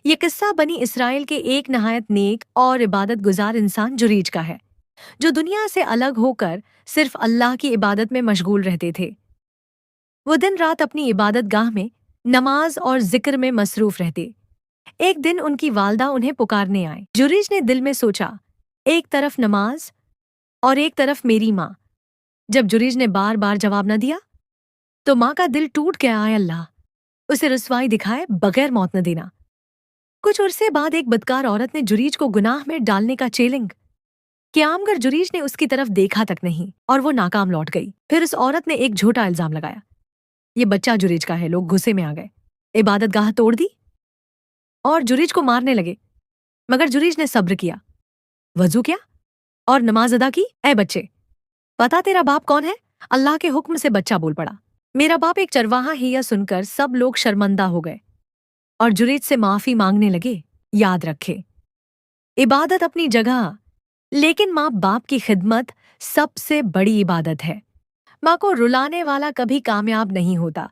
یہ قصہ بنی اسرائیل کے ایک نہایت نیک اور عبادت گزار انسان جریج کا ہے، جو دنیا سے الگ ہو کر صرف اللہ کی عبادت میں مشغول رہتے تھے۔ وہ دن رات اپنی عبادت گاہ میں نماز اور ذکر میں مصروف رہتے۔ ایک دن ان کی والدہ انہیں پکارنے آئے۔ جریج نے دل میں سوچا، ایک طرف نماز اور ایک طرف میری ماں۔ جب جریج نے بار بار جواب نہ دیا تو ماں کا دل ٹوٹ گیا۔ آئے اللہ، اسے رسوائی دکھائے بغیر موت نہ دینا۔ کچھ عرصے بعد ایک بدکار عورت نے جریج کو گناہ میں ڈالنے کا چیلنج کیا، مگر جریج نے اس کی طرف دیکھا تک نہیں اور وہ ناکام لوٹ گئی۔ پھر اس عورت نے ایک جھوٹا الزام لگایا، یہ بچہ جریج کا ہے۔ لوگ غصے میں آ گئے، عبادت گاہ توڑ دی اور جریج کو مارنے لگے، مگر جریج نے صبر کیا، وضو کیا اور نماز ادا کی۔ اے بچے، پتا تیرا باپ کون ہے؟ اللہ کے حکم سے بچہ بول پڑا، میرا باپ ایک چرواہا ہی۔ یہ سن کر سب لوگ شرمندہ ہو گئے اور جریج سے معافی مانگنے لگے۔ یاد رکھے، عبادت اپنی جگہ، لیکن ماں باپ کی خدمت سب سے بڑی عبادت ہے۔ ماں کو رلانے والا کبھی کامیاب نہیں ہوتا۔